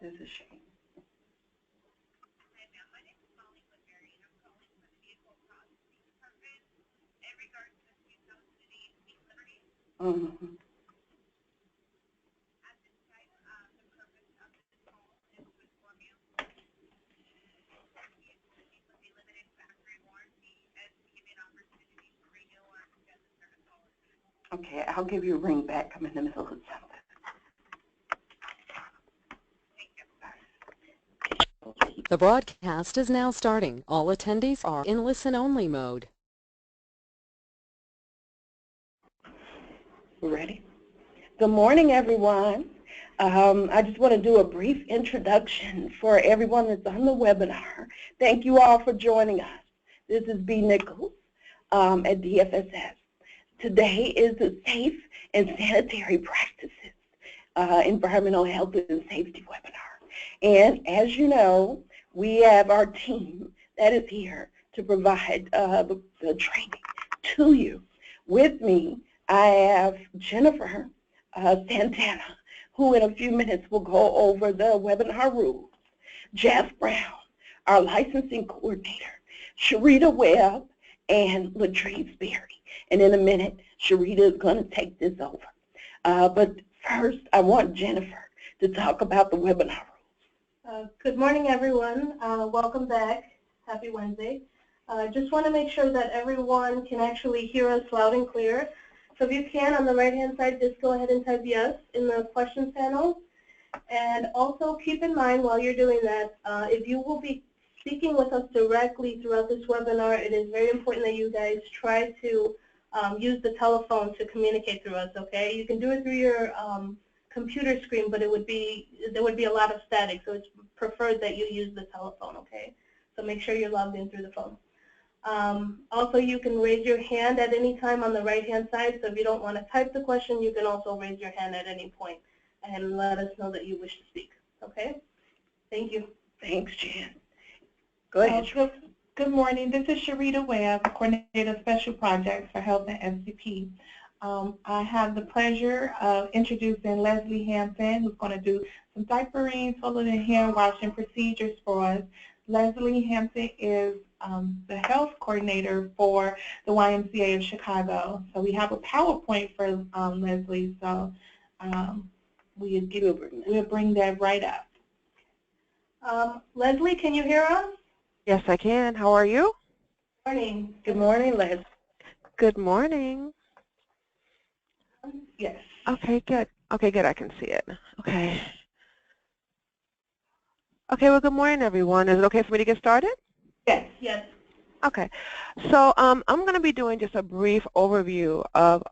This is Shane. Mm-hmm. Okay, I'll give you a ring back. I'm in the middle of something. The broadcast is now starting. All attendees are in listen-only mode. We're ready? Good morning, everyone. I just want to do a brief introduction for everyone that's on the webinar. Thank you all for joining us. This is B. Nichols at DFSS. Today is the Safe and Sanitary Practices Environmental Health and Safety webinar. And as you know, we have our team that is here to provide the training to you. With me, I have Jennifer Santana, who in a few minutes will go over the webinar rules. Jeff Brown, our licensing coordinator, Sharita Webb, and Latrice Berry. And in a minute, Sharita is going to take this over. But first, I want Jennifer to talk about the webinar rules. Good morning, everyone. Welcome back. Happy Wednesday. Just want to make sure that everyone can actually hear us loud and clear. So if you can, on the right-hand side, just go ahead and type yes in the questions panel. And also keep in mind while you're doing that, if you will be speaking with us directly throughout this webinar, it is very important that you guys try to use the telephone to communicate through us, okay? You can do it through your computer screen, but there would be a lot of static, so it's preferred that you use the telephone, okay? So make sure you're logged in through the phone. Also, you can raise your hand at any time on the right-hand side, so if you don't want to type the question, you can also raise your hand at any point and let us know that you wish to speak, okay? Thank you. Thanks, Jen. Go ahead. Good morning. This is Sharita Webb, Coordinator of Special Projects for Health and SCP. I have the pleasure of introducing Leslie Hampton, who's going to do some diapering, toilet and hand washing procedures for us. Leslie Hampton is the health coordinator for the YMCA of Chicago. So we have a PowerPoint for Leslie, so we'll bring that right up. Leslie, can you hear us? Yes, I can. How are you? Good morning. Good morning, Les. Good morning. Yes. Okay, good. Okay, good. I can see it. Okay. Okay, well, good morning, everyone. Is it okay for me to get started? Yes. Yes. Okay. So I'm going to be doing just a brief overview of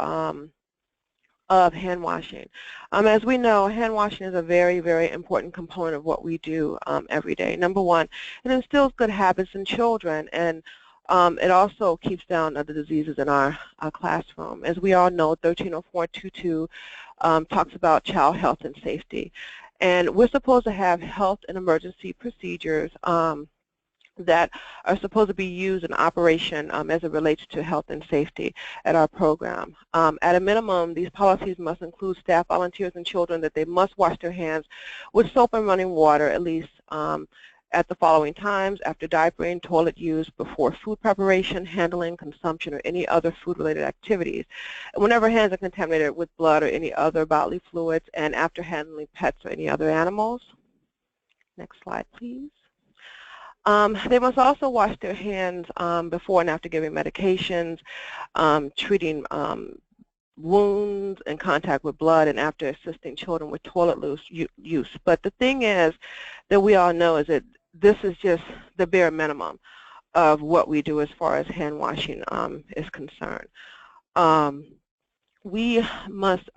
hand washing. As we know, hand washing is a very, very important component of what we do every day. Number one, it instills good habits in children, and it also keeps down the diseases in our classroom. As we all know, 130422 talks about child health and safety. And we're supposed to have health and emergency procedures that are supposed to be used in operation as it relates to health and safety at our program. At a minimum, these policies must include staff, volunteers, and children that they must wash their hands with soap and running water at least at the following times: after diapering, toilet use, before food preparation, handling, consumption, or any other food-related activities. And whenever hands are contaminated with blood or any other bodily fluids, and after handling pets or any other animals. Next slide, please. They must also wash their hands before and after giving medications, treating wounds in contact with blood, and after assisting children with toilet use. But the thing is that we all know is that this is just the bare minimum of what we do as far as hand washing is concerned. We must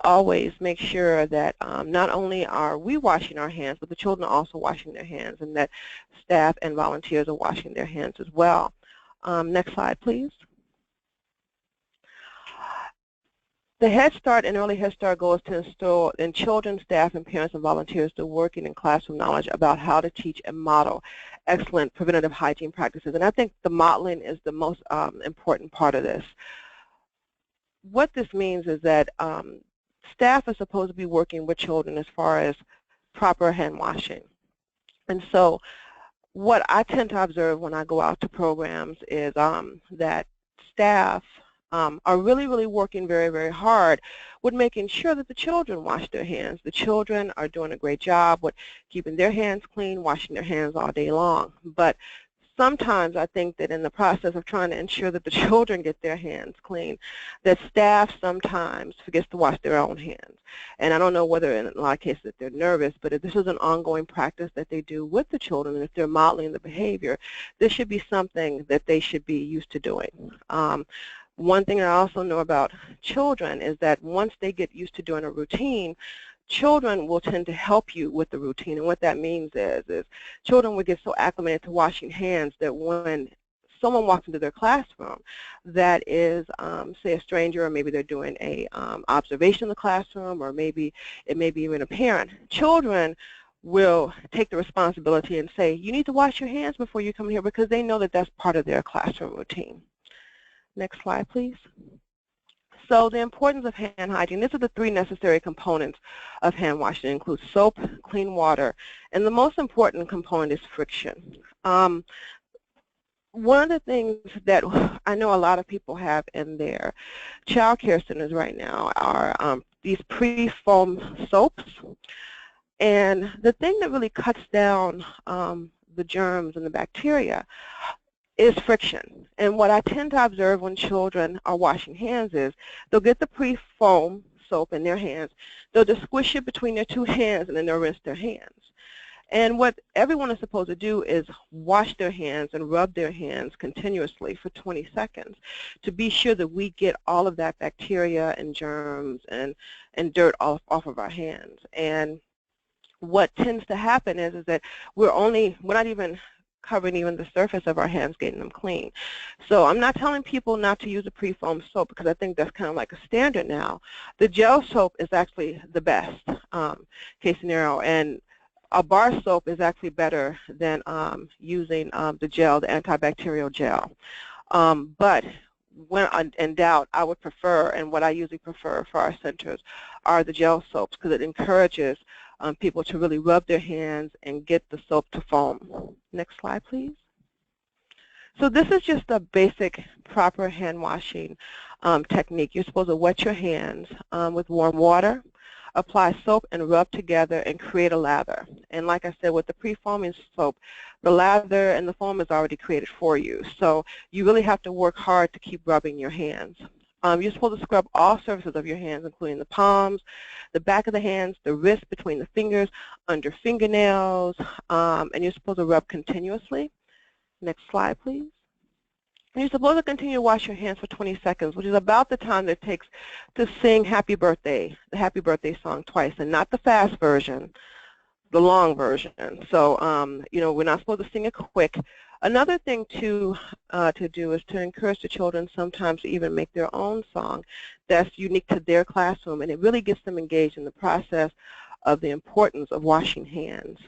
always make sure that not only are we washing our hands, but the children are also washing their hands, and that staff and volunteers are washing their hands as well. Next slide, please. The Head Start and Early Head Start goal is to instill in children, staff, and parents and volunteers the working and classroom knowledge about how to teach and model excellent preventative hygiene practices. And I think the modeling is the most important part of this. What this means is that staff is supposed to be working with children as far as proper hand washing. And so what I tend to observe when I go out to programs is that staff are really, really working very, very hard with making sure that the children wash their hands. The children are doing a great job with keeping their hands clean, washing their hands all day long. But sometimes I think that in the process of trying to ensure that the children get their hands clean, that staff sometimes forgets to wash their own hands. And I don't know whether in a lot of cases that they're nervous, but if this is an ongoing practice that they do with the children, and if they're modeling the behavior, this should be something that they should be used to doing. One thing I also know about children is that once they get used to doing a routine, children will tend to help you with the routine. And what that means is children will get so acclimated to washing hands that when someone walks into their classroom that is, say, a stranger, or maybe they're doing a observation in the classroom, or maybe it may be even a parent, children will take the responsibility and say, you need to wash your hands before you come here, because they know that that's part of their classroom routine. Next slide, please. So the importance of hand hygiene, these are the 3 necessary components of hand washing. It includes soap, clean water, and the most important component is friction. One of the things that I know a lot of people have in their child care centers right now are these pre-foam soaps. And the thing that really cuts down the germs and the bacteria is friction. And what I tend to observe when children are washing hands is they'll get the pre-foam soap in their hands, they'll just squish it between their 2 hands, and then they'll rinse their hands. And what everyone is supposed to do is wash their hands and rub their hands continuously for 20 seconds to be sure that we get all of that bacteria and germs and dirt off of our hands. And what tends to happen is that we're not even covering even the surface of our hands, getting them clean. So I'm not telling people not to use a pre-foam soap, because I think that's kind of like a standard now. The gel soap is actually the best case scenario, and a bar soap is actually better than using the gel, the antibacterial gel. But when in doubt, I would prefer, and what I usually prefer for our centers are the gel soaps, because it encourages people to really rub their hands and get the soap to foam. Next slide, please. So this is just a basic proper hand washing technique. You're supposed to wet your hands with warm water, apply soap, and rub together and create a lather. And like I said, with the pre-foaming soap, the lather and the foam is already created for you. So you really have to work hard to keep rubbing your hands. You're supposed to scrub all surfaces of your hands, including the palms, the back of the hands, the wrist, between the fingers, under fingernails, and you're supposed to rub continuously. Next slide, please. And you're supposed to continue to wash your hands for 20 seconds, which is about the time that it takes to sing Happy Birthday, the Happy Birthday song twice, and not the fast version, the long version. So, you know, we're not supposed to sing it quick. Another thing to do is to encourage the children sometimes to even make their own song that's unique to their classroom, and it really gets them engaged in the process of the importance of washing hands.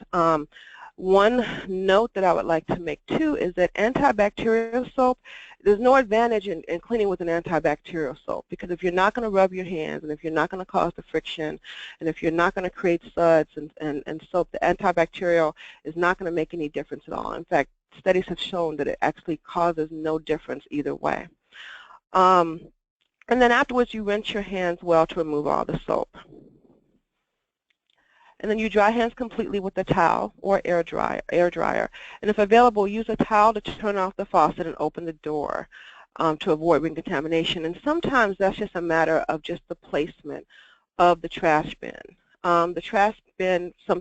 One note that I would like to make too is that antibacterial soap, there's no advantage in cleaning with an antibacterial soap, because if you're not going to rub your hands, and if you're not going to cause the friction, and if you're not going to create suds and soap, the antibacterial is not going to make any difference at all. In fact, studies have shown that it actually causes no difference either way. And then afterwards, you rinse your hands well to remove all the soap. And then you dry hands completely with a towel or air dryer. And if available, use a towel to turn off the faucet and open the door to avoid ring contamination. And sometimes that's just a matter of just the placement of the trash bin. The trash bin sometimes